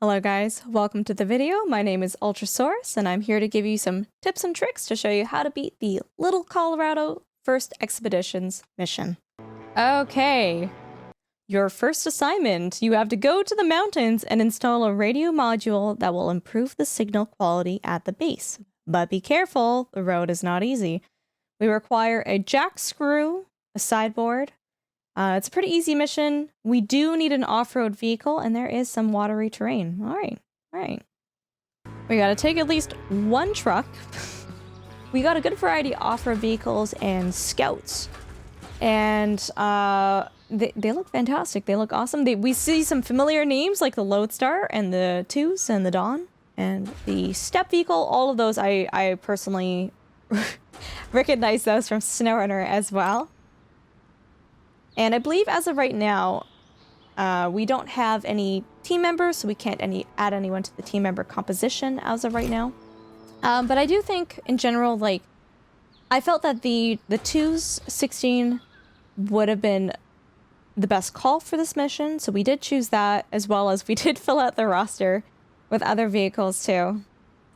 Hello guys, welcome to the video. My name is Ultrasaurus and I'm here to give you some tips and tricks to show you how to beat the Little Colorado First Expeditions mission. Okay, your first assignment. You have to go to the mountains and install a radio module that will improve the signal quality at the base. But be careful, the road is not easy. We require a jack screw, a sideboard. It's a pretty easy mission. We do need an off-road vehicle, and there is some watery terrain. All right. We gotta take at least one truck. We got a good variety of off-road vehicles and scouts. And they look fantastic. They look awesome. We see some familiar names like the Lodestar and the Twos and the Dawn. And the step vehicle, all of those, I personally recognize those from SnowRunner as well. And I believe as of right now, we don't have any team members, so we can't add anyone to the team member composition as of right now. But I do think, in general, like, I felt that the 2s16 would have been the best call for this mission, so we did choose that, as well as we did fill out the roster with other vehicles too,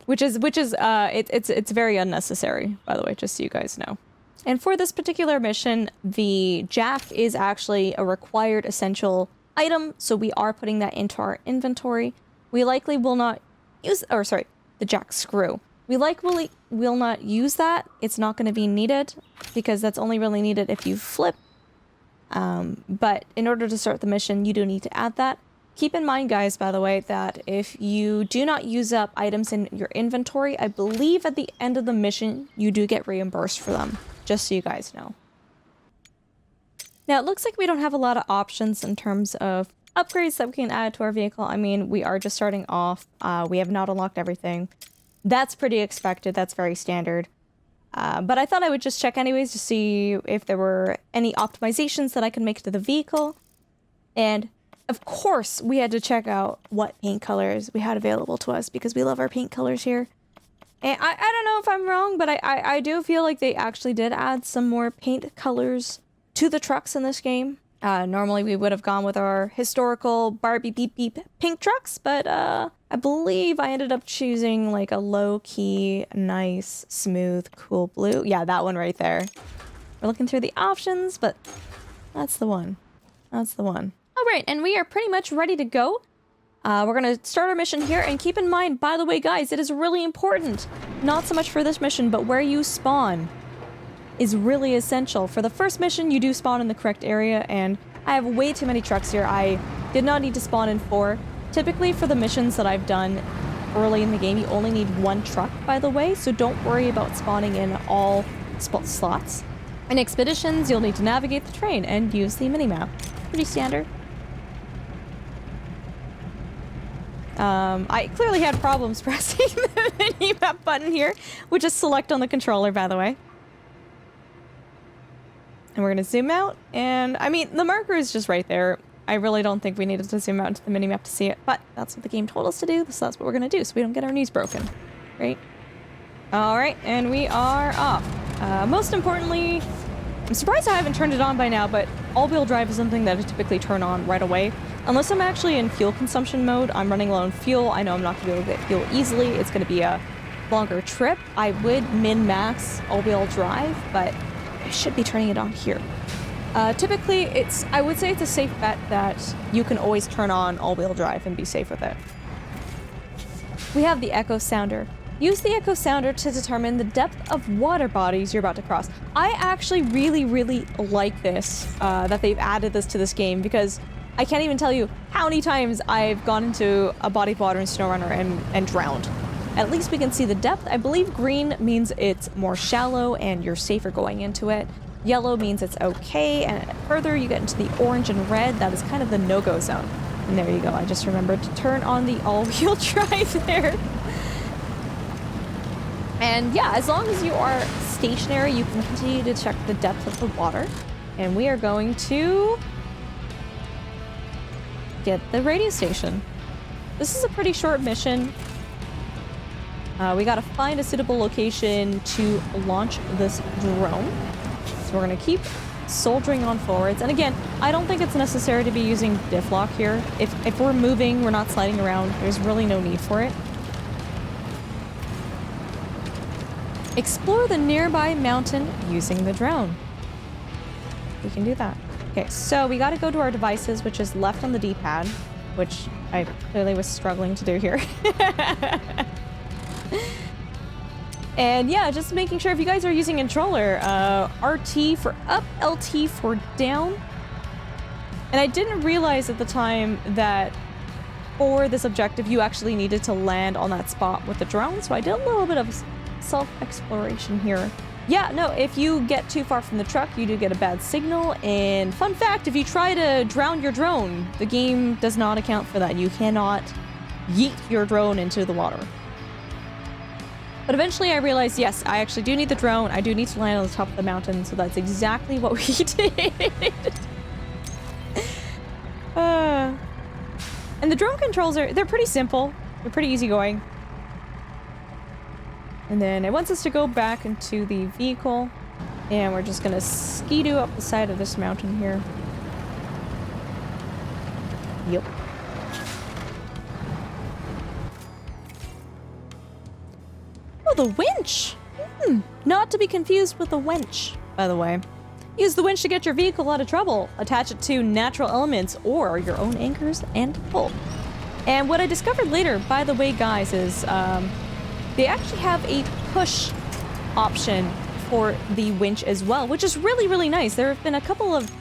which is it's very unnecessary, by the way, just so you guys know. And for this particular mission, the jack is actually a required essential item, so we are putting that into our inventory. We likely will not use, the jack screw. We likely will not use that. It's not going to be needed because that's only really needed if you flip. But in order to start the mission, you do need to add that. Keep in mind, guys, by the way, that if you do not use up items in your inventory, I believe at the end of the mission, you do get reimbursed for them. Just so you guys know. Now, it looks like we don't have a lot of options in terms of upgrades that we can add to our vehicle. I mean, we are just starting off. We have not unlocked everything. That's pretty expected. That's very standard. But I thought I would just check anyways to see if there were any optimizations that I could make to the vehicle. And, of course, we had to check out what paint colors we had available to us because we love our paint colors here. And I don't know if I'm wrong, but I do feel like they actually did add some more paint colors to the trucks in this game. Normally we would have gone with our historical Barbie beep beep pink trucks, but I believe I ended up choosing like a low-key, nice, smooth, cool blue. Yeah, that one right there. We're looking through the options, but that's the one. That's the one. All right, and we are pretty much ready to go. We're going to start our mission here, and keep in mind, by the way, guys, it is really important, not so much for this mission, but where you spawn is really essential. For the first mission, you do spawn in the correct area, and I have way too many trucks here. I did not need to spawn in 4. Typically, for the missions that I've done early in the game, you only need 1 truck, by the way, so don't worry about spawning in all slots. In expeditions, you'll need to navigate the terrain and use the minimap. Pretty standard. I clearly had problems pressing the mini-map button here, which is select on the controller, by the way. And we're going to zoom out, and I mean, the marker is just right there. I really don't think we needed to zoom out into the mini-map to see it, but that's what the game told us to do, so that's what we're going to do, so we don't get our knees broken, right? Alright, and we are off. Most importantly, I'm surprised I haven't turned it on by now, but all-wheel drive is something that I typically turn on right away. Unless I'm actually in fuel consumption mode, I'm running low on fuel, I know I'm not going to be able to get fuel easily, it's going to be a longer trip. I would min-max all-wheel drive, but I should be turning it on here. Typically, I would say it's a safe bet that you can always turn on all-wheel drive and be safe with it. We have the Echo Sounder. Use the Echo Sounder to determine the depth of water bodies you're about to cross. I actually really like this, that they've added this to this game, because I can't even tell you how many times I've gone into a body of water in SnowRunner and drowned. At least we can see the depth. I believe green means it's more shallow and you're safer going into it. Yellow means it's okay, and further you get into the orange and red, that is kind of the no-go zone. And there you go, I just remembered to turn on the all-wheel drive there. And yeah, as long as you are stationary, you can continue to check the depth of the water. And we are going to get the radio station. This is a pretty short mission. We gotta find a suitable location to launch this drone. So we're gonna keep soldiering on forwards. And again, I don't think it's necessary to be using diff lock here. If we're moving, we're not sliding around, there's really no need for it. Explore the nearby mountain using the drone. We can do that. Okay, so we got to go to our devices, which is left on the D-pad, which I clearly was struggling to do here. And yeah, just making sure if you guys are using a controller, RT for up, LT for down. And I didn't realize at the time that for this objective, you actually needed to land on that spot with the drone. So I did a little bit of self-exploration here. Yeah, no, if you get too far from the truck, you do get a bad signal. And fun fact, if you try to drown your drone, the game does not account for that. You cannot yeet your drone into the water. But eventually I realized, yes, I actually do need the drone. I do need to land on the top of the mountain, so that's exactly what we did. And the drone controls they're pretty simple. They're pretty easygoing. And then it wants us to go back into the vehicle. And we're just gonna ski-doo up the side of this mountain here. Yep. Oh, the winch! Not to be confused with the wench, by the way. Use the winch to get your vehicle out of trouble. Attach it to natural elements or your own anchors and pull. And what I discovered later, by the way, guys, is they actually have a push option for the winch as well, which is really, really nice. There have been a couple of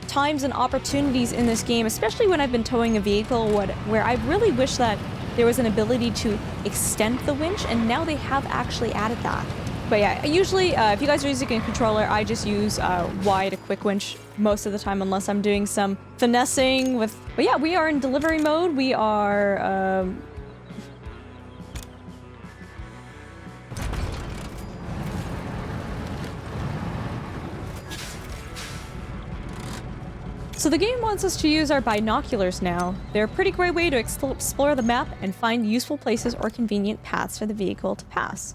times and opportunities in this game, especially when I've been towing a vehicle, where I really wish that there was an ability to extend the winch, and now they have actually added that. But yeah, usually if you guys are using a controller, I just use Y to quick winch most of the time, unless I'm doing some finessing with... But yeah, we are in delivery mode. We are... So the game wants us to use our binoculars now. They're a pretty great way to explore the map and find useful places or convenient paths for the vehicle to pass.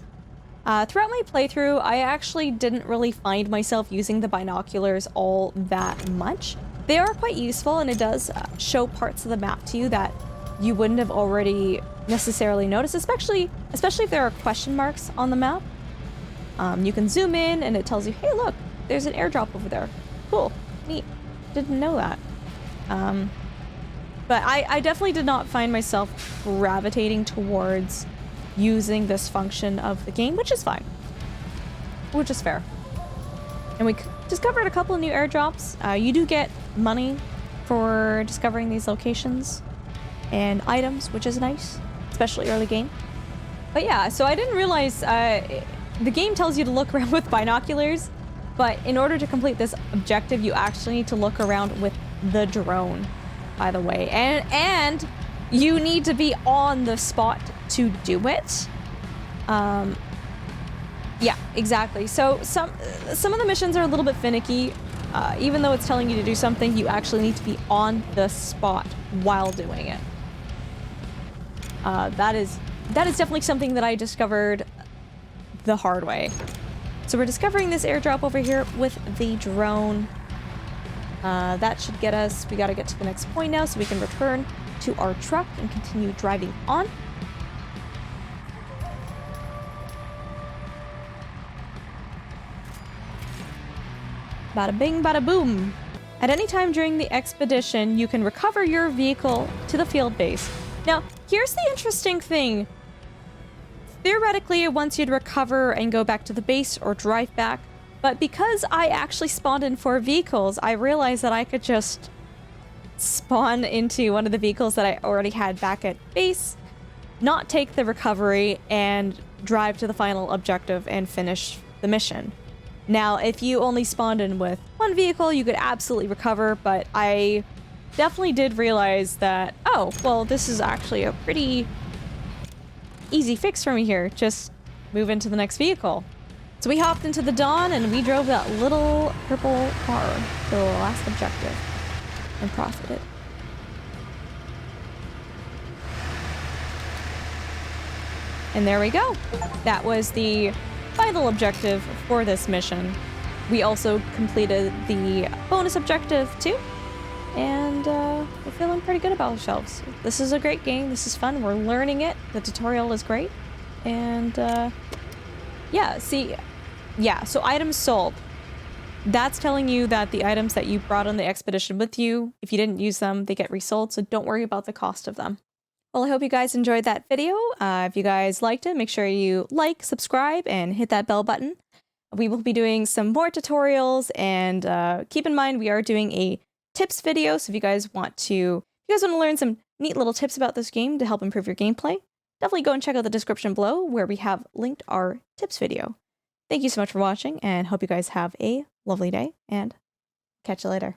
Throughout my playthrough, I actually didn't really find myself using the binoculars all that much. They are quite useful, and it does show parts of the map to you that you wouldn't have already necessarily noticed, especially if there are question marks on the map. You can zoom in and it tells you, hey look, there's an airdrop over there. Cool, neat. Didn't know that. But I definitely did not find myself gravitating towards using this function of the game, which is fine. Which is fair. And we discovered a couple of new airdrops. You do get money for discovering these locations and items, which is nice, especially early game. But yeah, so I didn't realize the game tells you to look around with binoculars, but in order to complete this objective, you actually need to look around with the drone, by the way. And you need to be on the spot to do it. Yeah, exactly. So some of the missions are a little bit finicky. Even though it's telling you to do something, you actually need to be on the spot while doing it. That is definitely something that I discovered the hard way. So we're discovering this airdrop over here with the drone. That should get us, we gotta get to the next point now so we can return to our truck and continue driving on. Bada bing, bada boom. At any time during the expedition, you can recover your vehicle to the field base. Now, here's the interesting thing. Theoretically, it wants you to recover and go back to the base or drive back, but because I actually spawned in 4 vehicles, I realized that I could just spawn into one of the vehicles that I already had back at base, not take the recovery, and drive to the final objective and finish the mission. Now, if you only spawned in with 1 vehicle, you could absolutely recover, but I definitely did realize that, oh, well, this is actually a pretty easy fix for me here. Just move into the next vehicle. So we hopped into the Dawn and we drove that little purple car to the last objective and profited. And there we go. That was the final objective for this mission. We also completed the bonus objective too, and we're feeling pretty good about ourselves. This is a great game. This is fun. We're learning it. The tutorial is great. And yeah, so items sold. That's telling you that the items that you brought on the expedition with you, if you didn't use them, they get resold, so don't worry about the cost of them. Well, I hope you guys enjoyed that video. If you guys liked it, make sure you like, subscribe, and hit that bell button. We will be doing some more tutorials, and keep in mind we are doing a tips video, so if you guys want to learn some neat little tips about this game to help improve your gameplay, definitely go and check out the description below where we have linked our tips video. Thank you so much for watching, and hope you guys have a lovely day, and catch you later.